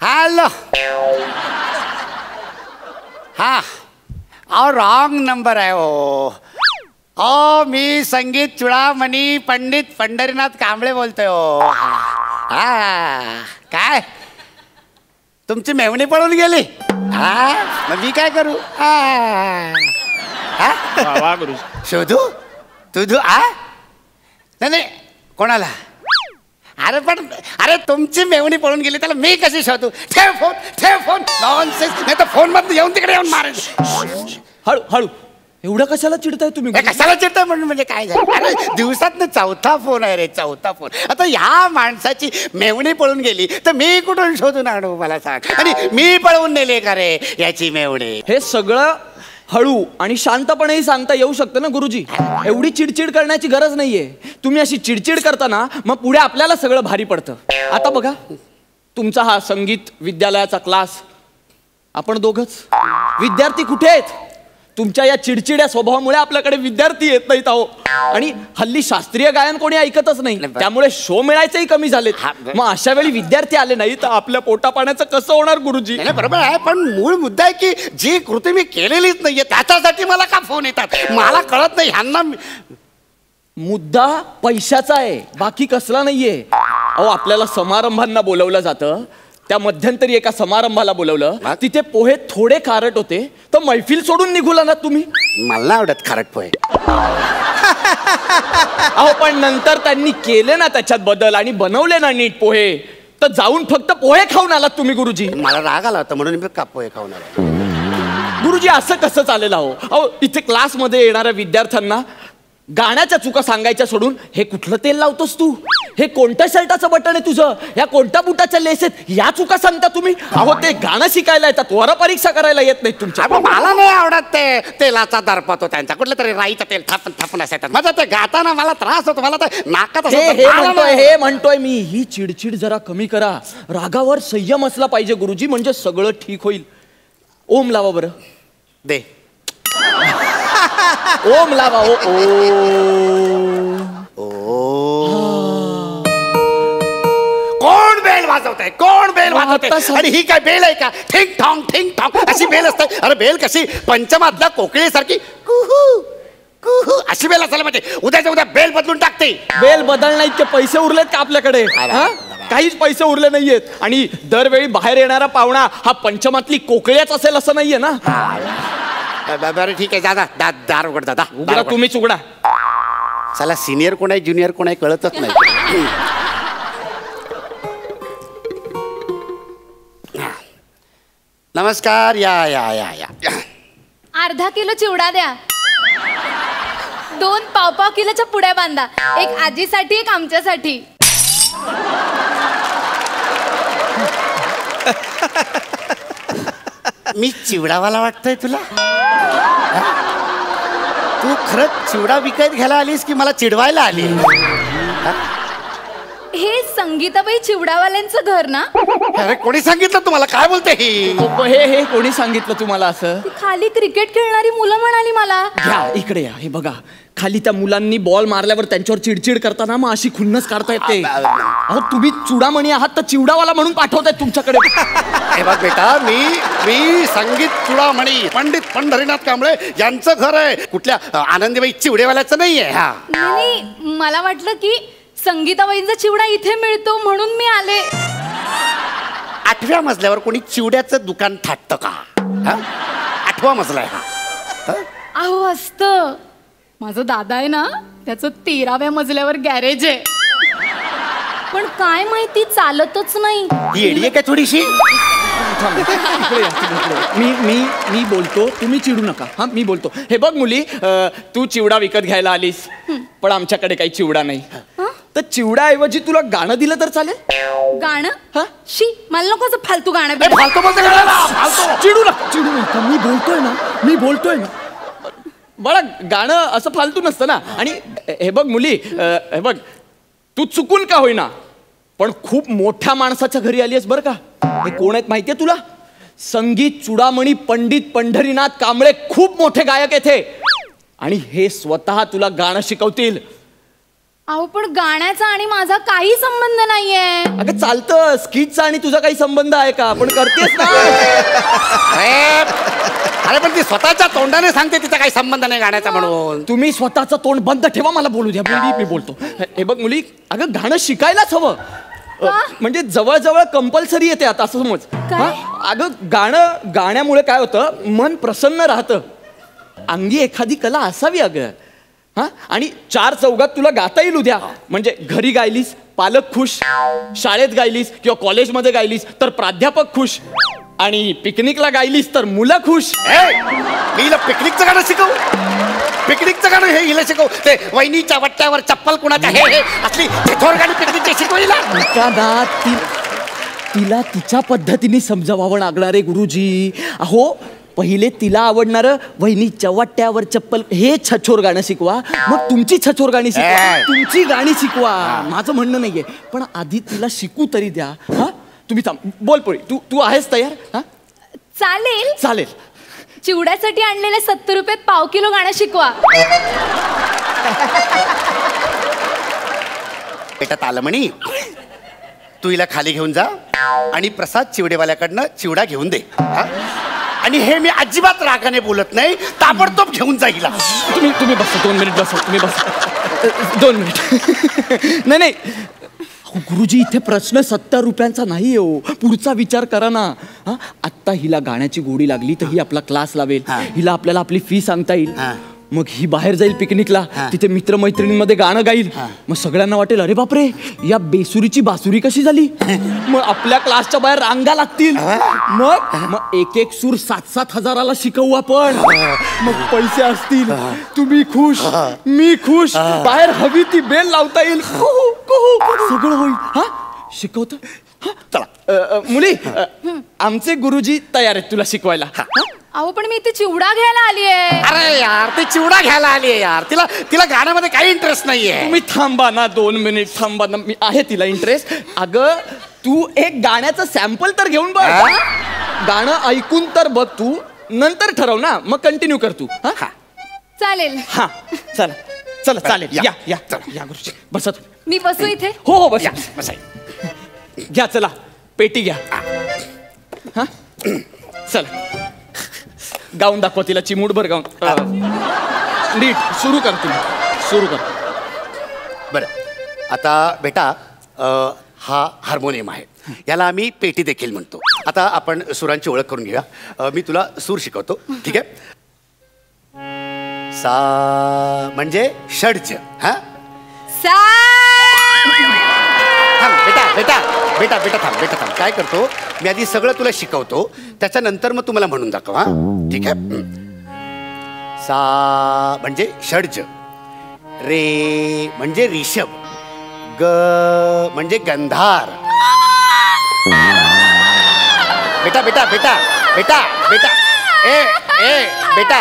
Hello. हा wrong number आहे हो. मी संगीत चुडामणी पंडित पंढरीनाथ कांबळे बोलतोय हो. हा काय तुमची मेवणी पळून गेली? मग मी काय करू? शोधू तुझू नाही कोणाला? अरे तुमची मेवणी पळून गेली त्याला मी कशी शोधू? ठेव फोन नॉनसेन्स. नाही तर फोन मध्ये येऊन तिकडे येऊन मारेल. हळू एवढं कशाला चिडताय तुम्ही? कशाला चिडताय म्हणजे काय झालं? अरे दिवसात चौथा फोन आहे रे, चौथा फोन. आता ह्या माणसाची मेवणी पळून गेली तर मी कुठून शोधून आणू मला सांग? आणि मी पळवून नेले का रे याची मेवणी? हे सगळं हळू आणि शांतपणेही सांगता येऊ शकतं ना गुरुजी. एवढी चिडचिड करण्याची गरज नाहीये. तुम्ही अशी चिडचिड करता ना मग पुढे आपल्याला सगळं भारी पडतं. आता बघा तुमचा हा संगीत विद्यालयाचा क्लास, आपण दोघच विद्यार्थी कुठे आहेत? तुमच्या या चिडचिड्या स्वभावामुळे आपल्याकडे विद्यार्थी येत नाहीत अहो. आणि हल्ली शास्त्रीय गायन कोणी ऐकतच नाही, त्यामुळे शो मिळायचंही कमी झाले. मग अशा वेळी विद्यार्थी आले नाही तर आपल्या पोटा पाण्याचं कसं होणार गुरुजी? बरोबर आहे, पण मूळ मुद्दा आहे की जी कृती मी केलेलीच नाहीये त्याच्यासाठी मला का फोन येतात मला कळत नाही. ह्यांना मुद्दा पैशाचा आहे, बाकी कसला नाहीये. अहो आपल्याला समारंभांना बोलवलं जातं. त्या मध्यंतरी एका समारंभाला बोलवलं, तिथे पोहे थोडे खारट होते तर मैफिल सोडून निघूला ना तुम्ही. मला आवडत खारट पोहे. अहो पण नंतर त्यांनी केले ना त्याच्यात बदल आणि बनवले ना नीट पोहे, तर जाऊन फक्त पोहे खाऊन आलात तुम्ही गुरुजी. मला राग आला होता म्हणून मी का पोहे खाऊन आलो. गुरुजी असं कसं चालेल? अहो इथे क्लासमध्ये येणाऱ्या विद्यार्थ्यांना गाण्याच्या चुका सांगायच्या सोडून हे कुठलं तेल लावतोस तू, हे कोणत्या शर्टाचं बटन आहे तुझं, या कोणत्या बुटाच्या लेस आहेत, या चुका सांगता तुम्ही. अहो ते गाणं शिकायला येतात, वर परीक्षा करायला येत नाही तुमच्या. मला नाही आवडत ते तेलाचा दर्प तो त्यांचा. कुठलं तरी राईचं तेल थापून असतात माझं ते गाताना मला त्रास होतो. मला तर नाकात हे म्हणतोय मी, ही चिडचिड जरा कमी करा. रागावर संयम असला पाहिजे गुरुजी, म्हणजे सगळं ठीक होईल. ओम लावा बरं. दे ओम लावा. कोण बेल वाजवत आहे? कोण बेल वाजवत? आणि ही काय बेल आहे का? ठिंग ठॉंग अशी बेल असते? अरे बेल कशी पंचमातल्या कोकिळेसारखी कुहू कुहू अशी बेल असायला पाहिजे. उद्याच्या उद्या बेल बदलून टाकते. बेल बदलण्याचे पैसे उरलेत का आपल्याकडे? काहीच पैसे उरले नाहीयेत. आणि दरवेळी बाहेर येणारा पाहुणा हा पंचमातली कोकिळेच असेल असं नाहीये ना. बरं ठीक आहे, दार उघड दादा. उघडा तुम्हीच उघडा. चला सिनियर कोण आहे ज्युनियर कोण आहे कळतच नाही. नमस्कार. या या या या. अर्धा किलो चिवडा द्या. 2 पाव किलोच्या पुड्या बांधा. एक आजीसाठी एक आमच्यासाठी. मी चिवडावाला वाटतोय तुला? तू खरंच चिवडा विकत घ्यायला आलीस की मला चिडवायला आली? हे संगीताबाई चिवडावाल्यांचं घर ना? अरे कोणी सांगितलं तुम्हाला? काय बोलते ही? हे कोणी सांगितलं तुम्हाला असं? खाली क्रिकेट खेळणारी मुलं म्हणाली मला. घ्या इकडे या. हे बघा खाली त्या मुलांनी बॉल मारल्यावर त्यांच्यावर चिडचिड करताना मग अशी खुन्नस काढता येते. अहो तुम्ही चुडामणी आहात तर चिवडावाला म्हणून पाठवतायत तुमच्याकडे. हे बघ बेटा, मी संगीत चुडामणी पंडित पंढरीनाथ कांबळे यांचं घर आहे. कुठल्या आनंदीबाई चिवडेवाल्याचं नाहीये. नाही मला वाटलं की संगीताबाईंचा चिवडा इथे मिळतो म्हणून मी आले. 8व्या मजल्यावर कोणी चिवड्याचं दुकान थाटतं का? 8वा मजला आहे हा. अहो असतं. माझा दादा आहे ना, त्याचं 13व्या मजल्यावर गॅरेज आहे. पण काय माहिती चालतच नाही. येडी आहे का थोडीशी? मी बोलतो, तुम्ही चिडू नका. हा मी बोलतो. हे बघ मुली, तू चिवडा विकत घ्यायला आलीस पण आमच्याकडे काही चिवडा नाही. तर चिवडाऐवजी तुला गाणं दिलं तर चालेल? गाणं? हा शी, मला नको असं फालतू गाणं. चिडू नका. मी बोलतोय ना. बाळा गाणं असं फालतू नसतं ना. आणि हे बघ मुली, हे बघ, तू चुकून का होईना पण खूप मोठ्या माणसाच्या घरी आली आहेस बरं का. हे कोण आहेत माहितीये तुला? संगीत चुडामणी पंडित पंढरीनाथ कांबळे, खूप मोठे गायक आहेत हे. आणि हे स्वतः तुला गाणं शिकवतील. अहो पण गाण्याचा आणि माझा काही संबंध नाहीये. अगं चालतं, स्किटचा आणि तुझा काही संबंध आहे का? पण करतेस ना. अरे पण ती स्वतःच्या तोंडाने सांगते तिचा काही संबंध नाही गाण्याचा म्हणून. तुम्ही स्वतःचं तोंड बंद ठेवा, मला बोलू द्या. मी बोलतो. हे बघ मुली, अगं गाणं शिकायलाच हवं. म्हणजे जवळजवळ कंपल्सरी येते आता, असं समज. काय? अगं गाण्यामुळे काय होतं, मन प्रसन्न राहतं. अंगी एखादी कला असावी अगं. हा, आणि 4 चौघात तुला गाता येईल उद्या. म्हणजे घरी गायलीस पालक खुश, शाळेत गायलीस किंवा कॉलेजमध्ये गायलीस तर प्राध्यापक खुश, आणि पिकनिकला गायलीस तर मुलं खुश. मी हिला पिकनिकचं गाणं शिकवू? पिकनिकचं गाणं हे हिला शिकवू? ते वहिनीच्या वट्ट्यावर चप्पल कुणाच्या हे असली थोर गाणी पिकनिकची शिकवला ना. तिला तिच्या पद्धतीने समजावावं लागणार आहे गुरुजी. अहो पहिले तिला आवडणारं वहिनीच्या वाट्यावर चप्पल हे छछोर गाणं शिकवा, मग तुमची छछोर गाणी शिकवा, तुमची गाणी शिकवा. माझं म्हणणं नाहीये, पण आधी तिला शिकू तरी द्या. हा, तुम्ही थांब. बोल पोळी, तू आहेस तयार? हा चालेल. चालेल. चिवड्यासाठी आणलेले 70 रुपयात पाव किलो गाणं शिकवा. बेटा तालमणी, तू हिला खाली घेऊन जा आणि प्रसाद चिवडेवाल्याकडनं चिवडा घेऊन दे. आणि हे मी अजिबात रागाने बोलत नाही, ताबडतोब घेऊन जा हिला. तुम्ही बसा 2 मिनिट बसा. तुम्ही बसा 2 मिनिट. नाही गुरुजी, इथे प्रश्न 70 रुपयांचा नाही हो. पुढचा विचार करा ना. हा, आत्ता हिला गाण्याची गोडी लागली तर ही आपला क्लास लावेल, हिला आपल्याला आपली फी सांगता येईल. मग ही बाहेर जाईल पिकनिकला, तिथे मित्रमैत्रिणींमध्ये गाणं गाईल. मग सगळ्यांना वाटेल अरे बापरे, या बेसुरीची बासुरी कशी झाली. मग आपल्या क्लासच्या बाहेर रांगा लागतील. मग एक सूर 7-7 हजाराला शिकवू आपण. मग पैसे असतील, तुम्ही खुश, मी खुश, बाहेर हवी ती बेल लावता येईल. सगळं होईल. हा, शिकवतो. चला मुली, आमचे गुरुजी तयार आहेत तुला शिकवायला. अहो पण मी इथे चिवडा घ्यायला आलीये. अरे यार, ती चिवडा घ्यायला आली आहे यार. तिला गाण्यामध्ये काही इंटरेस्ट नाहीये. तुम्ही थांबा ना 2 मिनिट, थांबा ना. मी आहे तिला इंटरेस्ट. अगं तू एक गाण्याचं सॅम्पल तर घेऊन बघ. गाणं ऐकून तर बघ तू, नंतर ठरव ना. मग कंटिन्यू कर तू. हा चालेल. हा चला चला चालेल. या या या गुरुजी, बसा. मी बसू इथे? हो बसा. बसा. घ्या, चला पेटी घ्या. हा चला, गाऊन दाखवा तिला, चिमूटभर गाऊन. नीट सुरू कर, तुम्ही सुरू कर. बरं, आता बेटा हा हार्मोनियम आहे, याला आम्ही पेटी देखील म्हणतो. आता आपण सुरांची ओळख करून घेऊया. मी तुला सूर शिकवतो, ठीक आहे? सा म्हणजे षड्ज. हा थांब बेटा बेटा बेटा बेटा थांब, बेटा थांब. काय करतो मी, आधी सगळं तुला शिकवतो, त्याच्यानंतर मग तुम्हाला म्हणून दाखव. हा ठीक आहे. सा म्हणजे षड्ज, रे म्हणजे रिषभ, ग म्हणजे गंधार. बेटा बेटा बेटा बेटा बेटा ए ए बेटा,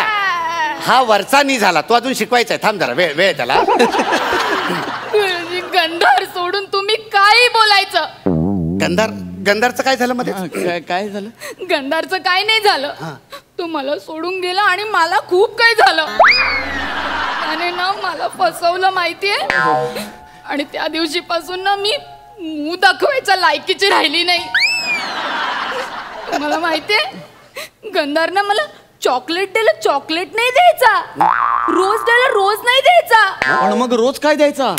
हा वरचा नी झाला, तो अजून शिकवायचा आहे. थांब जरा, वेळ त्याला. गंधार सोडून तुम्ही काही बोलायचं. गंधारचं काय झालं मध्ये? काय झालं? गंधारचं काय नाही झालं. तू मला सोडून गेला आणि मला खूप काय झालं. त्याने ना मला फसवलं माहितीये. आणि त्या दिवशीपासून ना मी मूळ दाखवायच्या लायकीची राहिली नाही. तुम्हाला माहितीये, गंधारनं मला चॉकलेट द्यायला चॉकलेट नाही द्यायचा, रोज द्यायला रोज नाही द्यायचा. पण मग रोज काय द्यायचा?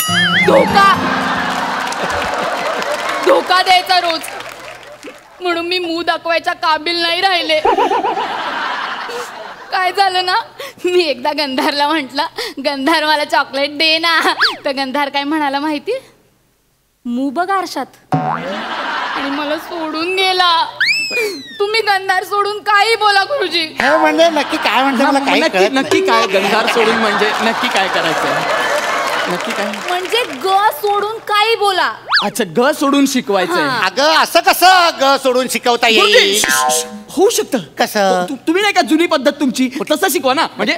धोका द्यायचा रोज. म्हणून मी मूळ दाखवायच्या काबिल नाही राहिले. काय झालं ना, मी एकदा गंधारला म्हटलं, गंधार मला चॉकलेट दे ना. तर गंधार काय म्हणाला माहिती, मूळ बघ आरशात, आणि मला सोडून गेला. तुम्ही गंधार सोडून काही बोला गुरुजी. म्हणजे नक्की काय म्हणतो मला काही कळत नाही. नक्की काय गंधार सोडून म्हणजे नक्की काय करायचं? नक्की काय म्हणजे ग सोडून काही बोला. अच्छा, ग सोडून शिकवायचंय. अगं असं कसं ग सोडून शिकवता येईल? होऊ शकतं. कसं? तुम्ही नाही का जुनी पद्धत तुमची तसं शिकवा ना. म्हणजे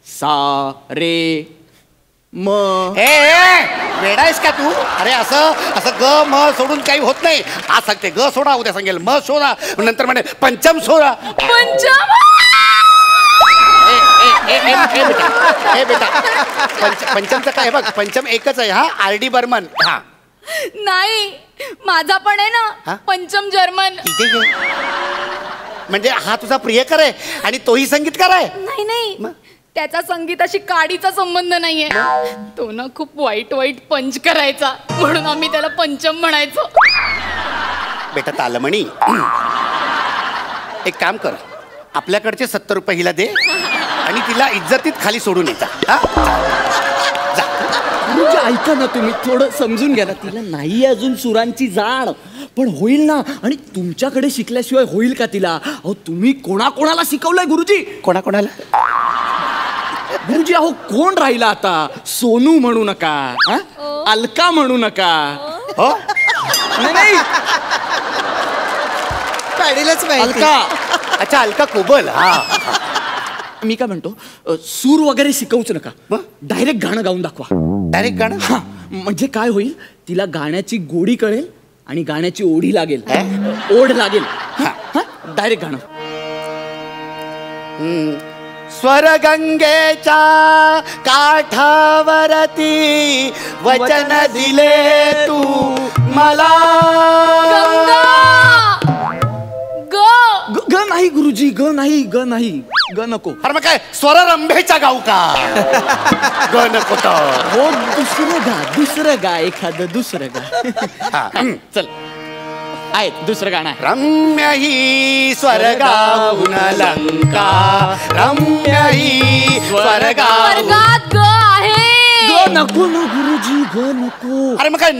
सा रे म. वेडा आहेस का तू? अरे असं असं ग म सोडून काही होत नाही. आज सांगते ग सोडा, उद्या सांगेल म सोडा, नंतर म्हणे पंचम सोडा. पंचम. ए बेटा पंचमचं काय बघ, पंचम एकच आहे हा, RD बर्मन. हा नाही, माझा पण आहे हा? ना पंचम जर्मन. इथे घे. म्हणजे हा तुझा प्रियकर आहे आणि तोही संगीतकार आहे. नाही नाही, त्याचा संगीताशी काडीचा संबंध नाहीये. तो ना खूप वाईट वाईट पंच करायचा, म्हणून आम्ही त्याला पंचम म्हणायचो. बेटा तालमणी, एक काम कर, आपल्याकडचे 70 रुपये हिला दे आणि तिला इज्जतीत खाली सोडून येता. गुरुजी ऐका ना, तुम्ही थोडं समजून घ्या ना. तिला नाही अजून सुरांची जाण, पण होईल ना. आणि तुमच्याकडे शिकल्याशिवाय होईल का तिला? अहो तुम्ही कोणाकोणाला शिकवलंय गुरुजी? कोणाकोणाला? गुरुजी अहो कोण राहिला आता? सोनू म्हणू नका, अलका म्हणू नका. हो नाही काढीलच माहिती. अलका. अच्छा, अलका कोबल. हा मी काय म्हणतो, सूर वगैरे शिकवूच नका, डायरेक्ट गाणं गाऊन दाखवा. डायरेक्ट गाणं? हा, म्हणजे काय होईल, तिला गाण्याची गोडी कळेल आणि गाण्याची ओढी लागेल, ओढ लागेल. डायरेक्ट गाणं. स्वरगंगेच्या काठावरती वचन दिले तू मला. ग नाही गुरुजी, ग नाही, ग नाही, ग नको. अरे मग काय स्वररंभेच्या गाऊ का? ग नको तर. हो दुसरं गा एखादं दुसरं गा. चल आहे दुसरं गाणं आहे. रम्य ही स्वर्गाहून लंका, रम्य ही वर्गात ग आहे. ग नको ना गुरुजी, ग नको. अरे मग काय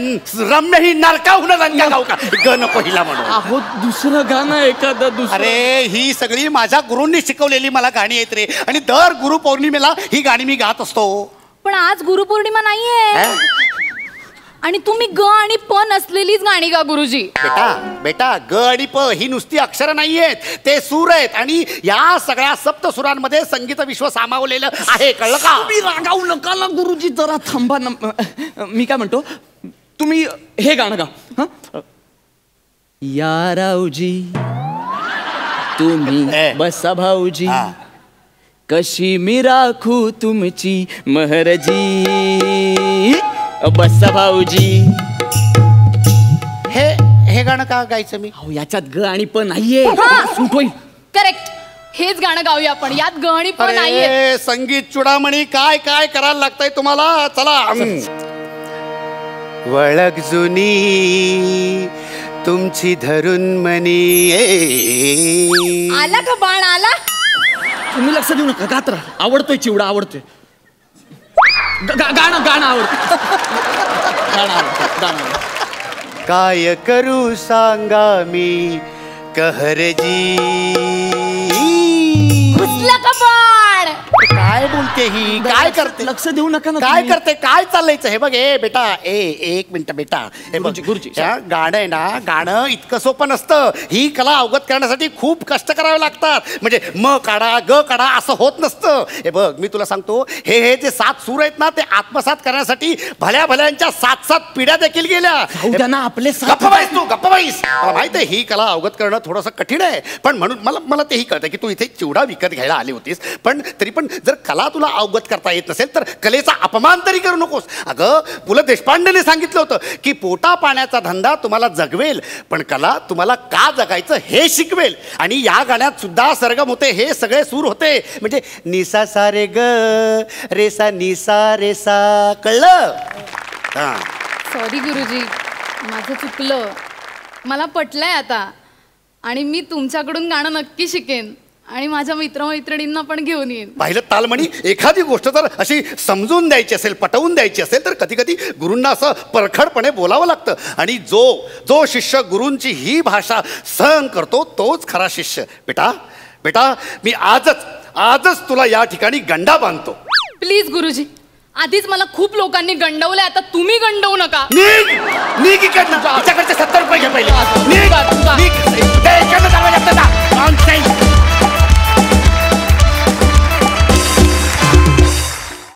रम्य ही नरकाहून लंका गाऊ का? ग नको हिला म्हणून. अहो दुसरं गाणं एखादं दुसरं. अरे ही सगळी माझ्या गुरूंनी शिकवलेली मला गाणी आहेत रे, आणि दर गुरुपौर्णिमेला ही गाणी मी गात असतो. पण आज गुरुपौर्णिमा नाहीये, आणि तुम्ही ग आणि प नसलेलीच गाणी गा गुरुजी. बेटा ग आणि प ही नुसती अक्षरं नाहीयेत, ते सूर आहेत, आणि या सगळ्या सप्त सुरांमध्ये संगीत विश्व सामावलेलं आहे, कळलं का? तुम्ही रागावू नका ना गुरुजी, जरा थांबा ना. मी काय म्हणतो, तुम्ही हे गाणं गा. या रावजी तुम्ही बसा भाऊजी, कशी मी राखू तुमची महरजी, बसा भाऊजी. हे गाणं का गायचं मी? अहो याच्यात ग आणि प नाहीये, सूट होईल. करेक्ट, हेच गाणं गाऊया आपण, यात ग आणि प नाहीये. अरे संगीत चुडामणी, काय काय करायला लागतंय तुम्हाला. चला. वळख जुनी तुमची धरून मनी. आला का बाण आला? तुम्ही लक्ष देऊ नका, गात्र आवडतोय, चिवडा आवडतोय. गाणं गाणं आवडतं, गाणं आवडतं, गाणं. काय करू सांगा मी कहरजी. घुसला का बाण? काय बोलते ही, काय करते? लक्ष देऊ नका ना. काय करते, काय चाललंयचं हे बघ. बेटा एक मिनिट बेटा, हे बघ गुरुजी, गाणं आहे ना, गाणं इतकं सोपं नसतं. ही कला अवगत करण्यासाठी खूप कष्ट करावे लागतात. म्हणजे म काढा ग काढा असं होत नसतं. हे बघ मी तुला सांगतो, हे जे 7 सूर आहेत ना, ते आत्मसात करण्यासाठी भल्या भल्यांच्या 7 पिढ्या देखील गेल्या. आपले गप्पा बाईस तू, गप्पा बाईस. मला माहित आहे ही कला अवगत करणं थोडंसं कठीण आहे, पण म्हणून मला तेही कळतं की तू इथे चिवडा विकत घ्यायला आली होतीस. पण तरी पण जर कला तुला अवगत करता येत नसेल तर कलेचा अपमान तरी करू नकोस. अगं पु ल देशपांडेने सांगितलं होतं की पोटा पाण्याचा धंदा तुम्हाला जगवेल, पण कला तुम्हाला का जगायचं हे शिकवेल. आणि या गाण्यात सुद्धा सरगम होते, हे सगळे सूर होते. म्हणजे निसा सा रे ग रेसा निसा रेसा, कळलं? हा सॉरी गुरुजी, माझं चुकलं. मला पटलंय आता, आणि मी तुमच्याकडून गाणं नक्की शिकेन आणि माझ्या मित्रमैत्रिणींना पण घेऊन येईन. पाहिलं तालमणी, एखादी गोष्ट जर अशी समजून द्यायची असेल, पटवून द्यायची असेल, तर कधी कधी गुरूंना असं परखडपणे बोलावं लागतं. आणि जो शिष्य गुरूंची ही भाषा सहन करतो तोच खरा शिष्य. बेटा मी आजच तुला या ठिकाणी गंडा बांधतो. प्लीज गुरुजी, आधीच मला खूप लोकांनी गंडवलंय, आता तुम्ही गंडवू नका. निघ इकडनं. हिच्याकडचे 70 रुपये घे पहिले. निघ.